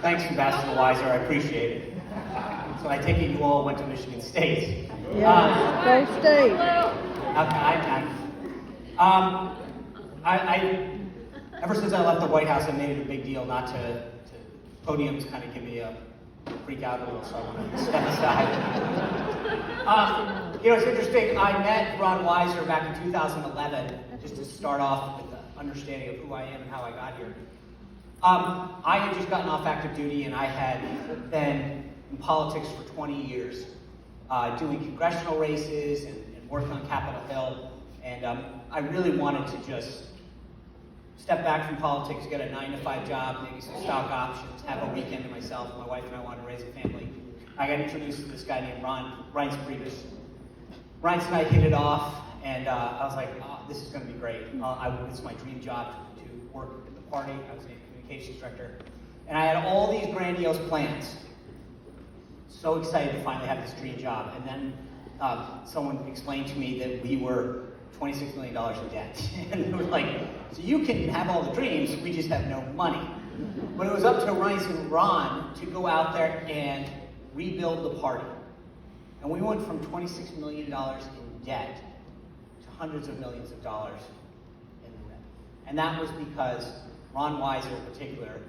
Thanks, Ambassador Weiser. I appreciate it. So I take it you all went to Michigan State. Yeah, go State. I ever since I left the White House, I made it a big deal not to podiums kind of give me a freak out a little, so I want to step aside. It's interesting. I met Ron Weiser back in 2011, just to start off with the understanding of who I am and how I got here. I had just gotten off active duty, and I had been in politics for 20 years, doing congressional races and working on Capitol Hill, and I really wanted to just step back from politics, get a 9-to-5 job, maybe some stock options, have a weekend to myself. My wife and I wanted to raise a family. I got introduced to this guy named Reince Priebus. Reince and I hit it off, and I was like, oh, this is going to be great. It's my dream job to work at the party. I was a communications director. And I had all these grandiose plans. So excited to finally have this dream job. And then someone explained to me that we were $26 million in debt. And it was like, so you can have all the dreams, we just have no money. But it was up to Reince and Ron to go out there and rebuild the party. And we went from $26 million in debt to hundreds of millions of dollars in rent. And that was because Ron Weiser in particular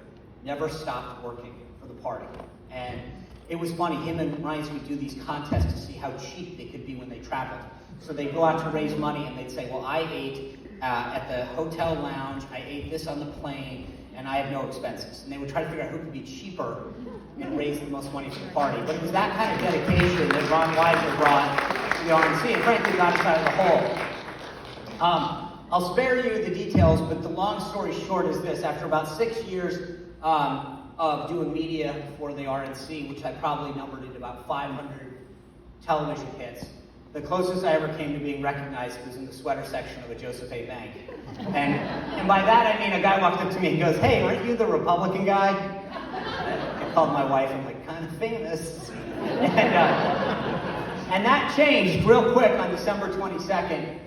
never stopped working for the party. And it was funny, him and Reince would do these contests to see how cheap they could be when they traveled. So they'd go out to raise money and they'd say, well, I ate at the hotel lounge, I ate this on the plane, and I have no expenses. And they would try to figure out who could be cheaper and raise the most money for the party. But it was that kind of dedication that Ron Weiser brought to the RNC, and frankly got us out of the hole. I'll spare you the details, but the long story short is this. After about 6 years of doing media for the RNC, which I probably numbered at about 500 television hits, the closest I ever came to being recognized was in the sweater section of a Joseph A. Bank. And by that I mean a guy walked up to me and goes, hey, aren't you the Republican guy? I called my wife, I'm like, kind of famous. And that changed real quick on December 22nd,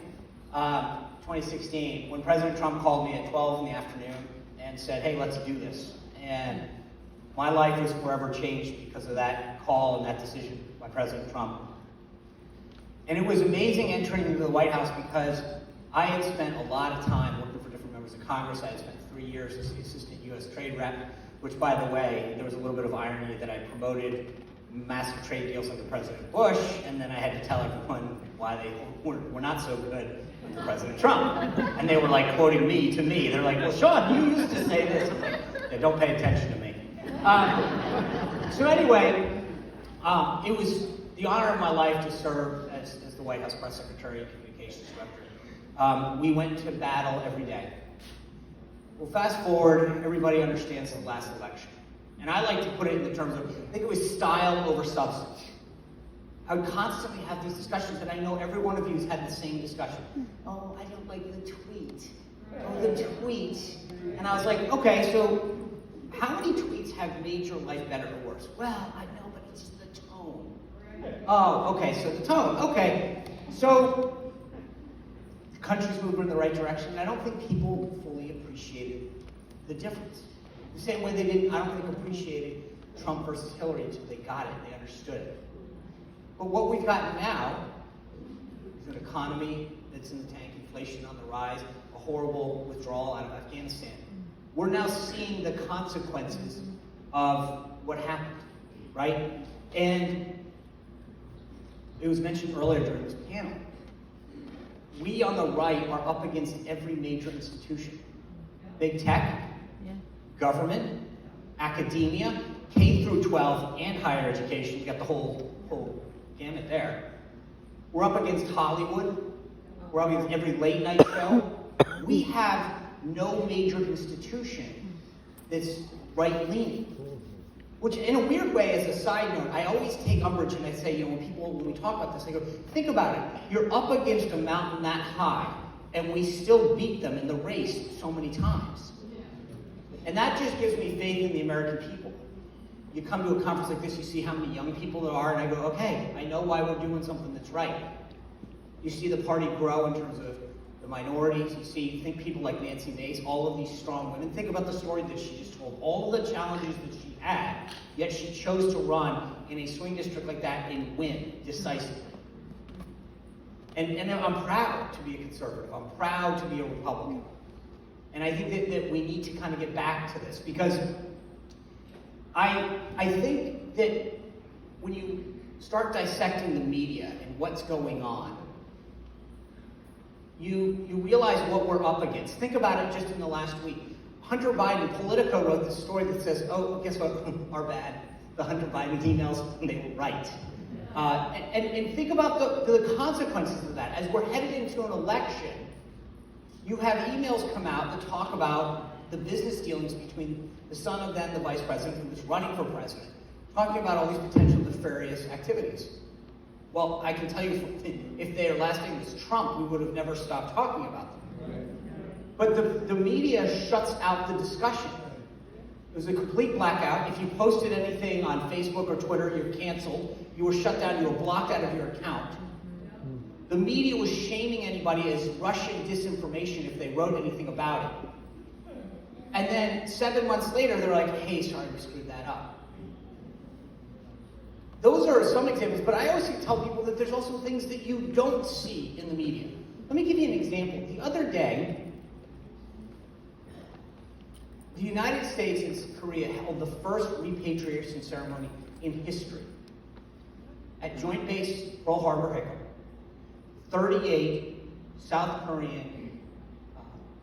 2016, when President Trump called me at 12 in the afternoon and said, hey, let's do this. And my life was forever changed because of that call and that decision by President Trump. And it was amazing entering into the White House because I had spent a lot of time working for different members of Congress. I had spent 3 years as the Assistant U.S. Trade Rep, which, by the way, there was a little bit of irony that I promoted massive trade deals under President Bush, and then I had to tell everyone why they were not so good under President Trump. And they were like quoting me to me. They're like, well, Sean, you used to say this. I'm like, yeah, don't pay attention to me. So anyway, it was the honor of my life to serve as the White House Press Secretary and Communications Director. We went to battle every day. Well, fast forward, everybody understands the last election. And I like to put it in the terms of, I think it was style over substance. I would constantly have these discussions, and I know every one of you has had the same discussion. Oh, I don't like the tweet. Oh, the tweet. And I was like, okay, so how many tweets have made your life better or worse? Well, I know, but it's the tone. Oh, okay, so the tone. Okay, so the country's moving in the right direction, and I don't think people fully appreciated the difference. The same way I don't think appreciated Trump versus Hillary until they got it, they understood it. But what we've got now is an economy that's in the tank, inflation on the rise, a horrible withdrawal out of Afghanistan. We're now seeing the consequences of what happened, right? And it was mentioned earlier during this panel. We on the right are up against every major institution. Big tech, government, academia, K through 12, and higher education. You got the whole gamut there. We're up against Hollywood. We're up against every late night show. We have no major institution that's right-leaning. Which, in a weird way, as a side note, I always take umbrage and I say, when we talk about this, I go, think about it. You're up against a mountain that high, and we still beat them in the race so many times. And that just gives me faith in the American people. You come to a conference like this, you see how many young people there are, and I go, okay, I know why we're doing something that's right. You see the party grow in terms of the minorities. You think people like Nancy Mace, all of these strong women. Think about the story that she just told, all the challenges that she had, yet she chose to run in a swing district like that and win decisively. And I'm proud to be a conservative. I'm proud to be a Republican. And I think that we need to kind of get back to this, because I think that when you start dissecting the media and what's going on, you realize what we're up against. Think about it just in the last week. Hunter Biden, Politico wrote this story that says, oh, guess what, our bad. The Hunter Biden emails, they were right. And think about the consequences of that. As we're headed into an election, you have emails come out that talk about the business dealings between the son of then the vice president, who was running for president, talking about all these potential nefarious activities. Well, I can tell you, if their last name was Trump, we would have never stopped talking about them. Right. But the media shuts out the discussion. It was a complete blackout. If you posted anything on Facebook or Twitter, you're canceled. You were shut down. You were blocked out of your account. The media was shaming anybody as Russian disinformation if they wrote anything about it. And then 7 months later, they're like, hey, sorry, we screwed that up. Those are some examples, but I always tell people that there's also things that you don't see in the media. Let me give you an example. The other day, the United States and Korea held the first repatriation ceremony in history at Joint Base Pearl Harbor, Hickam. 38 South Korean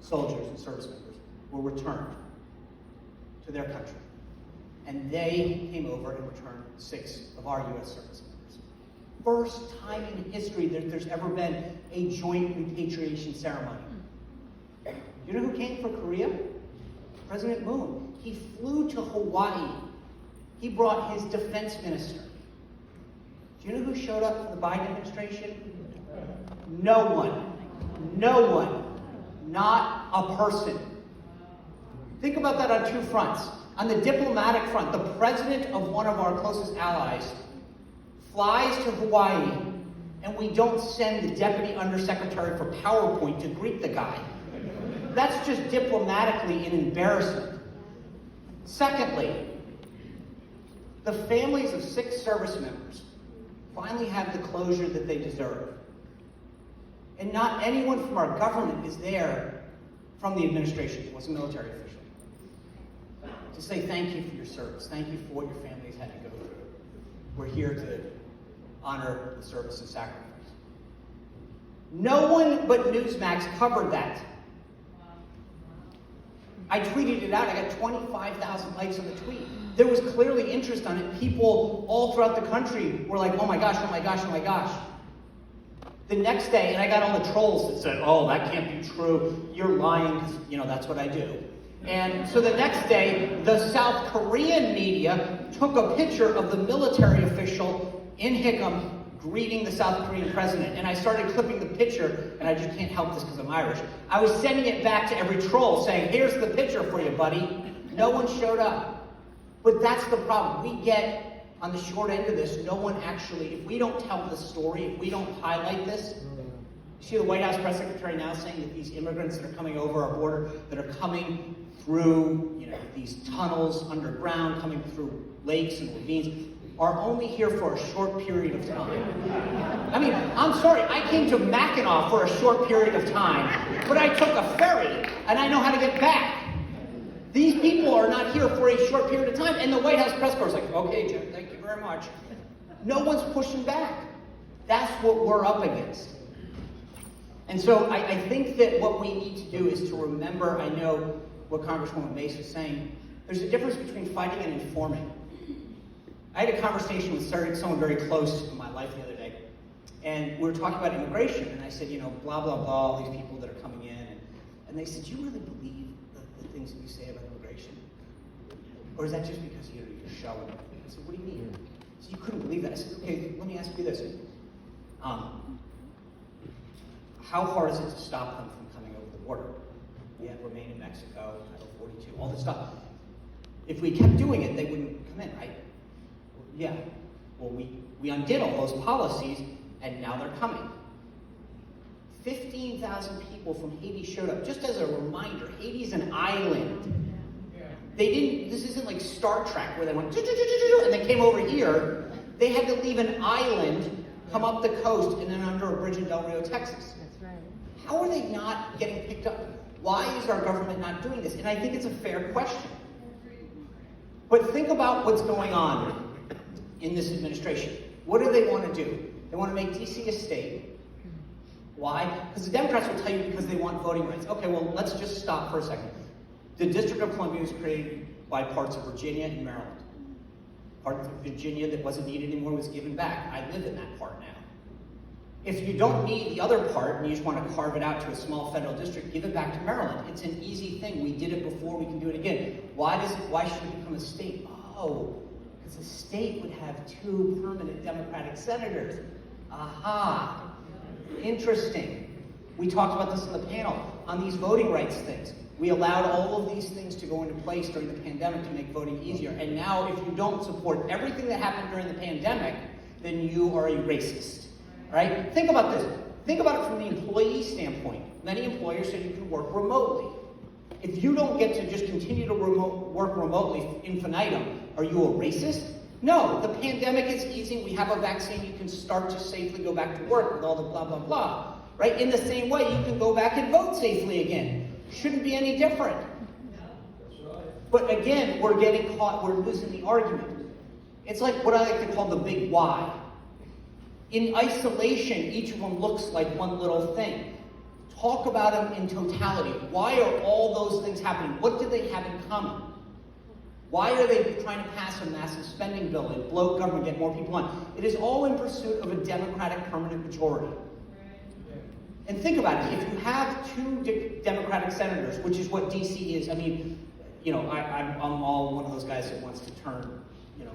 soldiers and service members were returned to their country. And they came over and returned 6 of our U.S. service members. First time in history that there's ever been a joint repatriation ceremony. You know who came for Korea? President Moon. He flew to Hawaii. He brought his defense minister. Do you know who showed up for the Biden administration? No one. No one. Not a person. Think about that on 2 fronts. On the diplomatic front, the president of one of our closest allies flies to Hawaii, and we don't send the deputy undersecretary for PowerPoint to greet the guy. That's just diplomatically an embarrassment. Secondly, the families of 6 service members finally have the closure that they deserve. And not anyone from our government is there from the administration. It was a military official. To say thank you for your service. Thank you for what your families had to go through. We're here to honor the service and sacrifice. No one but Newsmax covered that. I tweeted it out. I got 25,000 likes on the tweet. There was clearly interest on it. People all throughout the country were like, oh my gosh, oh my gosh, oh my gosh. The next day, and I got all the trolls that said, oh, that can't be true. You're lying, because, that's what I do. And so the next day, the South Korean media took a picture of the military official in Hickam greeting the South Korean president. And I started clipping the picture, and I just can't help this because I'm Irish. I was sending it back to every troll saying, here's the picture for you, buddy. No one showed up. But that's the problem. We get on the short end of this, no one actually, if we don't tell the story, if we don't highlight this, you see the White House press secretary now saying that these immigrants that are coming over our border, that are coming through, these tunnels underground, coming through lakes and ravines, are only here for a short period of time. I mean, I'm sorry, I came to Mackinac for a short period of time, but I took a ferry, and I know how to get back. These people are not here for a short period of time, and the White House press corps is like, okay, Jim, thank you very much. No one's pushing back. That's what we're up against. And so I think that what we need to do is to remember, I know what Congresswoman Mace was saying, there's a difference between fighting and informing. I had a conversation with someone very close in my life the other day, and we were talking about immigration, and I said, blah, blah, blah, all these people that are coming in, and they said, do you really believe the things that you say about immigration? Or is that just because you're showing? I said, what do you mean? So you couldn't believe that. I said, okay, let me ask you this. How hard is it to stop them from coming over the border? Yeah, remain in Mexico, Title 42, all this stuff. If we kept doing it, they wouldn't come in, right? Yeah. Well, we undid all those policies, and now they're coming. 15,000 people from Haiti showed up. Just as a reminder, Haiti's an island. This isn't like Star Trek where they went and they came over here. They had to leave an island, come up the coast, and then under a bridge in Del Rio, Texas. That's right. How are they not getting picked up? Why is our government not doing this? And I think it's a fair question. But think about what's going on in this administration. What do they want to do? They want to make DC a state. Why? Because the Democrats will tell you because they want voting rights. Okay, well, let's just stop for a second. The District of Columbia was created by parts of Virginia and Maryland. Part of Virginia that wasn't needed anymore was given back. I live in that part now. If you don't need the other part and you just want to carve it out to a small federal district, give it back to Maryland. It's an easy thing. We did it before, we can do it again. Why should it become a state? Oh, because a state would have 2 permanent Democratic senators. Aha. Interesting. We talked about this in the panel on these voting rights things. We allowed all of these things to go into place during the pandemic to make voting easier. And now if you don't support everything that happened during the pandemic, then you are a racist. Right? Think about this. Think about it from the employee standpoint. Many employers say you can work remotely. If you don't get to just continue to work remotely infinitum, are you a racist? No. The pandemic is easing. We have a vaccine. You can start to safely go back to work with all the blah, blah, blah. Right? In the same way, you can go back and vote safely again. Shouldn't be any different. But again, we're getting caught. We're losing the argument. It's like what I like to call the big why. In isolation, each of them looks like one little thing. Talk about them in totality. Why are all those things happening? What do they have in common? Why are they trying to pass a massive spending bill and bloat government, get more people on? It is all in pursuit of a Democratic permanent majority. And think about it. If you have 2 Democratic senators, which is what DC is, I mean, you know, I'm all one of those guys that wants to turn, you know,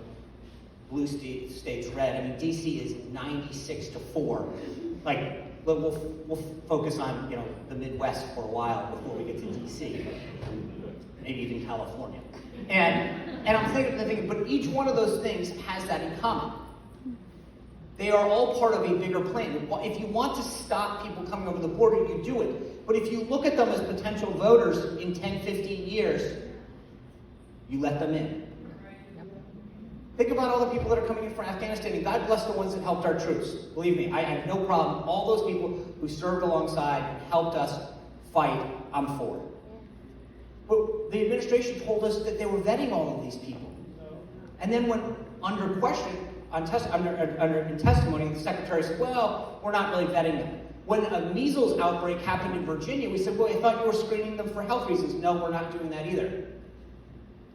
blue states red. I mean, DC is 96-4. Like, we'll focus on, you know, the Midwest for a while before we get to DC, maybe even California. And I'm thinking, but each one of those things has that in common. They are all part of a bigger plan. If you want to stop people coming over the border, you do it. But if you look at them as potential voters in 10, 15 years, you let them in. Think about all the people that are coming in from Afghanistan, and God bless the ones that helped our troops. Believe me, I have no problem. All those people who served alongside and helped us fight, I'm for. But the administration told us that they were vetting all of these people. And then when under question, in testimony, the secretary said, well, we're not really vetting them. When a measles outbreak happened in Virginia, we said, well, I thought you were screening them for health reasons. No, we're not doing that either.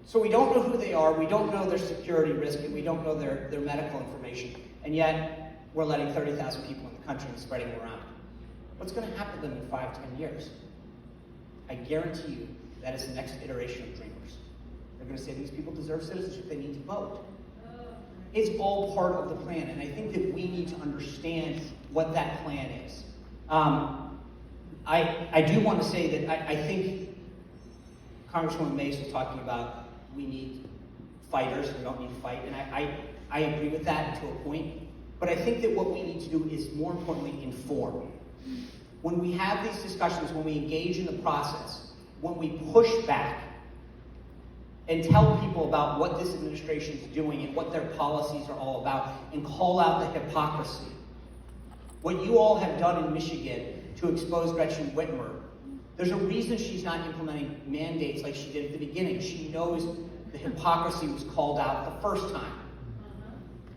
So we don't know who they are, we don't know their security risk, and we don't know their medical information. And yet, we're letting 30,000 people in the country and spreading them around. What's going to happen to them in 5, 10 years? I guarantee you that is the next iteration of Dreamers. They're going to say these people deserve citizenship, they need to vote. It's all part of the plan, and I think that we need to understand what that plan is. I do want to say that I think Congresswoman Mays was talking about we need fighters, we don't need to fight, and I agree with that to a point, but I think that what we need to do is, more importantly, inform. When we have these discussions, when we engage in the process, when we push back, and tell people about what this administration is doing and what their policies are all about, and call out the hypocrisy. What you all have done in Michigan to expose Gretchen Whitmer, there's a reason she's not implementing mandates like she did at the beginning. She knows the hypocrisy was called out the first time.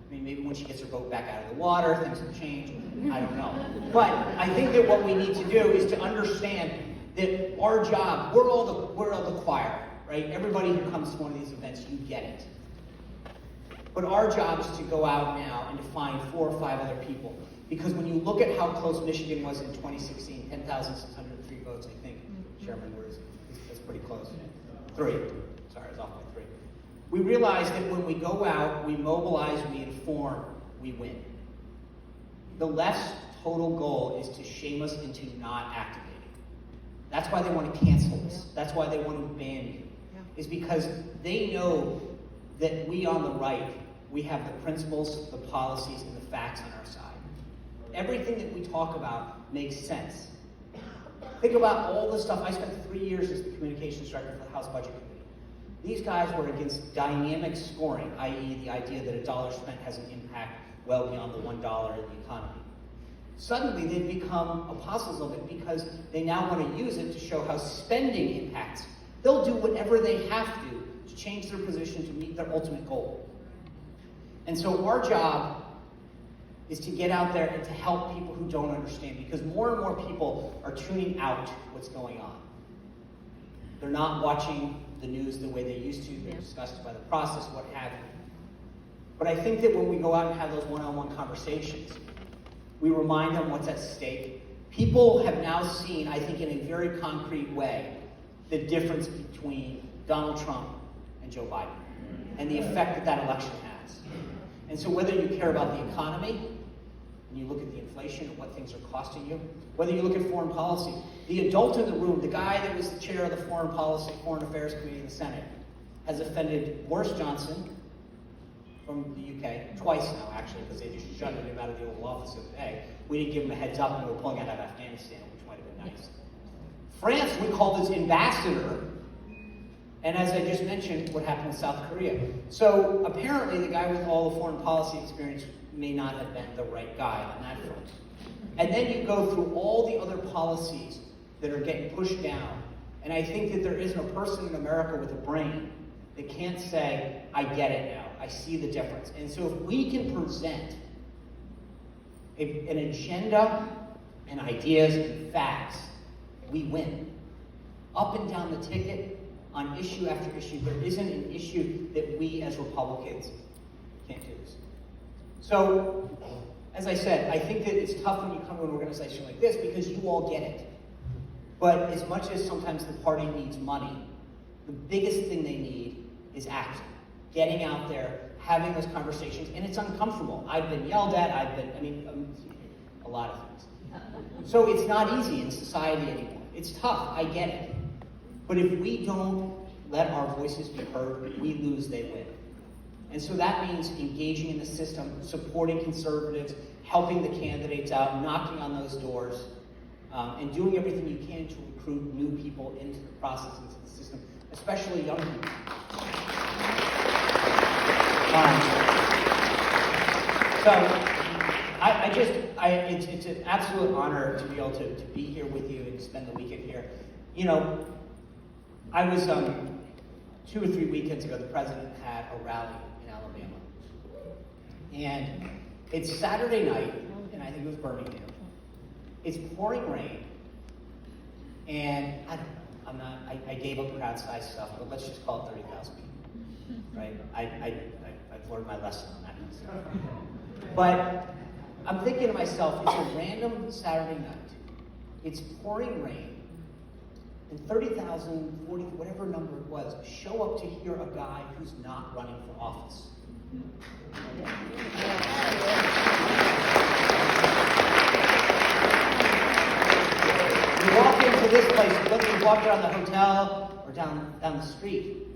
I mean, maybe when she gets her boat back out of the water, things will change. I don't know. But I think that what we need to do is to understand that our job, we're all the choir. Right? Everybody who comes to one of these events, you get it. But our job is to go out now and to find 4 or 5 other people. Because when you look at how close Michigan was in 2016, 10,603 votes, I think. Chairman, where is it? That's pretty close. 3. Sorry, I was off by 3. We realize that when we go out, we mobilize, we inform, we win. The left's total goal is to shame us into not activating. That's why they want to cancel us. That's why they want to ban you. Is because they know that we on the right, we have the principles, the policies, and the facts on our side. Everything that we talk about makes sense. Think about all the stuff. I spent 3 years as the communications director for the House Budget Committee. These guys were against dynamic scoring, i.e. the idea that a dollar spent has an impact well beyond the $1 in the economy. Suddenly they've become apostles of it because they now want to use it to show how spending impacts. They'll do whatever they have to change their position to meet their ultimate goal. And so our job is to get out there and to help people who don't understand, because more and more people are tuning out what's going on. They're not watching the news the way they used to. They're disgusted by the process, what have you. But I think that when we go out and have those one-on-one conversations, we remind them what's at stake. People have now seen, I think in a very concrete way, the difference between Donald Trump and Joe Biden and the effect that that election has. And so whether you care about the economy, and you look at the inflation and what things are costing you, whether you look at foreign policy, the adult in the room, the guy that was the chair of the Foreign Affairs Committee in the Senate, has offended Boris Johnson from the UK, twice now actually, because they just shutted him out of the Oval Office the other day. We didn't give him a heads up when we were pulling out of Afghanistan, which might have been nice. France, we called his ambassador, and as I just mentioned, what happened with South Korea. So apparently the guy with all the foreign policy experience may not have been the right guy on that front. And then you go through all the other policies that are getting pushed down, and I think that there isn't a person in America with a brain that can't say, I get it now, I see the difference. And so if we can present an agenda and ideas and facts, we win. Up and down the ticket, on issue after issue, there isn't an issue that we as Republicans can't do this. So, as I said, I think that it's tough when you come to an organization like this because you all get it. But as much as sometimes the party needs money, the biggest thing they need is action. Getting out there, having those conversations, and it's uncomfortable. I've been yelled at, a lot of things. So it's not easy in society anymore. It's tough, I get it. But if we don't let our voices be heard, we lose, they win. And so that means engaging in the system, supporting conservatives, helping the candidates out, knocking on those doors, and doing everything you can to recruit new people into the process, into the system, especially young people. It's an absolute honor to be able to be here with you and spend the weekend here. You know, I was 2 or 3 weekends ago, the president had a rally in Alabama. And it's Saturday night, and I think it was Birmingham. It's pouring rain. And I don't know, I gave up crowd size stuff, but let's just call it 30,000 people, right? I've learned my lesson on that. But I'm thinking to myself, it's a random Saturday night. It's pouring rain. And 30,000, 40, whatever number it was, show up to hear a guy who's not running for office. You walk into this place, whether you walk around the hotel or down the street,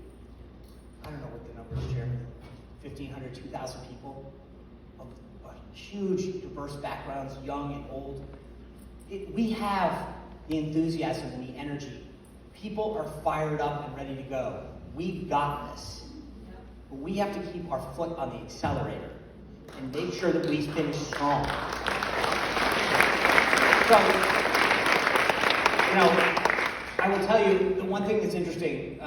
I don't know what the number is, Chairman, 1,500, 2,000 people, of huge, diverse backgrounds, young and old. We have the enthusiasm and the energy. People are fired up and ready to go. We've got this. But we have to keep our foot on the accelerator and make sure that we finish strong. So, I will tell you, the one thing that's interesting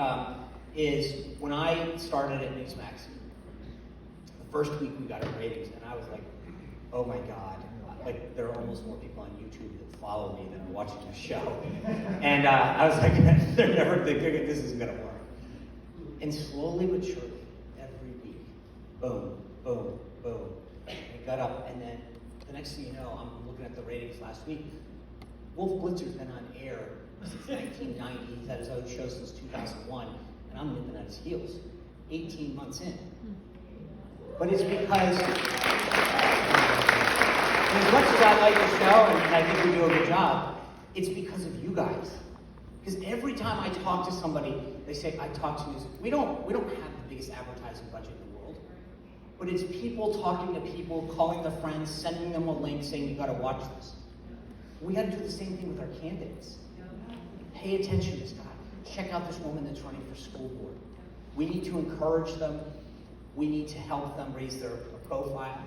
is when I started at Newsmax, the first week we got our ratings, and I was like, oh my God. Like, there are almost more people on YouTube that follow me than are watching the show. And I was like, they're never thinking this is going to work. And slowly but surely, every week, boom, boom, boom. We got up, and then the next thing you know, I'm looking at the ratings last week. Wolf Blitzer's been on air since 1990. He's had his own show since 2001, and I'm nipping at his heels, 18 months in. But it's because, as much as I like the show, and I think we do a good job, it's because of you guys. Because every time I talk to somebody, they say, I talk to news. We don't have the biggest advertising budget in the world. But it's people talking to people, calling their friends, sending them a link, saying, you gotta watch this. We gotta do the same thing with our candidates. Pay attention to this guy. Check out this woman that's running for school board. We need to encourage them. We need to help them raise their profile,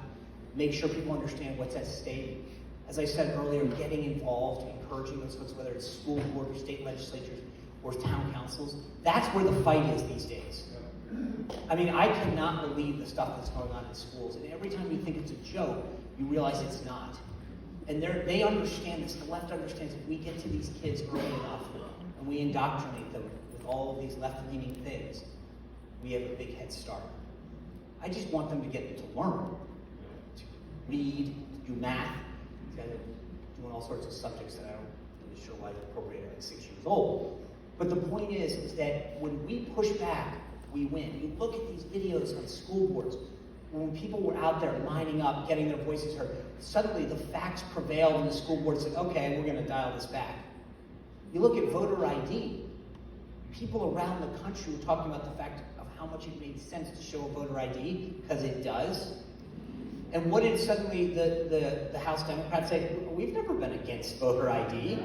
make sure people understand what's at stake. As I said earlier, getting involved, encouraging those folks, whether it's school board or state legislatures or town councils, that's where the fight is these days. I mean, I cannot believe the stuff that's going on in schools. And every time you think it's a joke, you realize it's not. And they understand this. The left understands if we get to these kids early enough and we indoctrinate them with all of these left-leaning things, we have a big head start. I just want them to get to learn, to read, to do math, instead of doing all sorts of subjects that I don't really sure why they're appropriate at 6 years old. But the point is that when we push back, we win. You look at these videos on school boards, when people were out there lining up, getting their voices heard, suddenly the facts prevailed and the school board said, okay, we're going to dial this back. You look at voter ID, people around the country were talking about the fact of how much it made sense to show a voter ID, because it does. And what did suddenly the House Democrats say? We've never been against voter ID.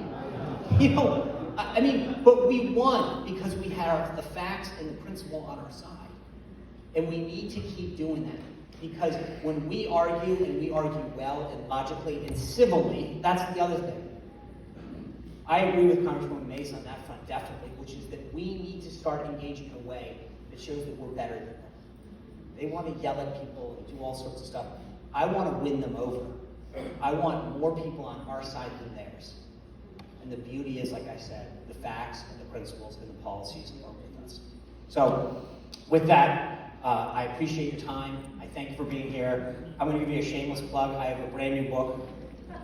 You know, I mean, but we won because we have the facts and the principle on our side. And we need to keep doing that. Because when we argue, and we argue well and logically and civilly, that's the other thing. I agree with Congresswoman Mace on that front, definitely, which is that we need to start engaging in a way that shows that we're better than them. They want to yell at people and do all sorts of stuff. I want to win them over. I want more people on our side than theirs. And the beauty is, like I said, the facts and the principles and the policies work with us. So, with that, I appreciate your time. I thank you for being here. I'm going to give you a shameless plug. I have a brand new book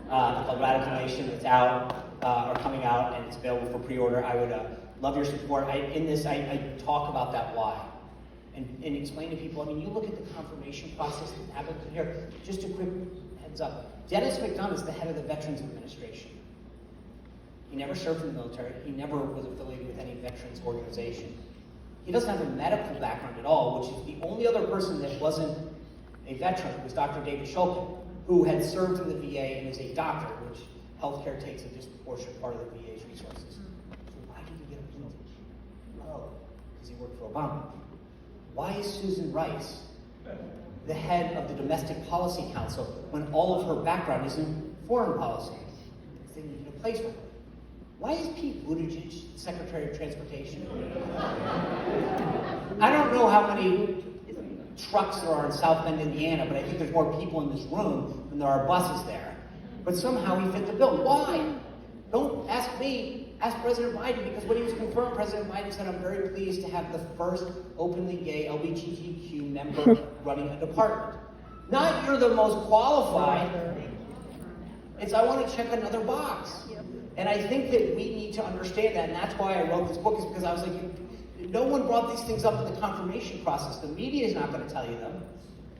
called Radical Nation that's out, or coming out, and it's available for pre-order. I would love your support. In this, I talk about that why. And explain to people, I mean, you look at the confirmation process that happens here. Just a quick heads up. Dennis McDonough is the head of the Veterans Administration. He never served in the military. He never was affiliated with any veterans organization. He doesn't have a medical background at all, which is the only other person that wasn't a veteran was Dr. David Shulkin, who had served in the VA and is a doctor, which healthcare takes a disproportionate part of the VA's resources. So why did he get appointed? Oh, because he worked for Obama. Why is Susan Rice the head of the Domestic Policy Council when all of her background is in foreign policy? They needed a place for her. Why is Pete Buttigieg Secretary of Transportation? I don't know how many trucks there are in South Bend, Indiana, but I think there's more people in this room than there are buses there. But somehow he fit the bill. Why? Don't ask me, ask President Biden, because when he was confirmed, President Biden said, I'm very pleased to have the first openly gay LGBTQ member running a department. Not you're the most qualified. It's I want to check another box. And I think that we need to understand that, and that's why I wrote this book, is because I was like, no one brought these things up in the confirmation process. The media is not going to tell you them.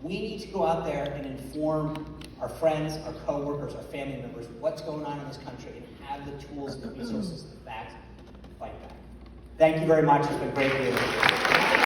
We need to go out there and inform our friends, our coworkers, our family members what's going on in this country and have the tools, the resources, the facts to fight back. Thank you very much. It's been great being with you.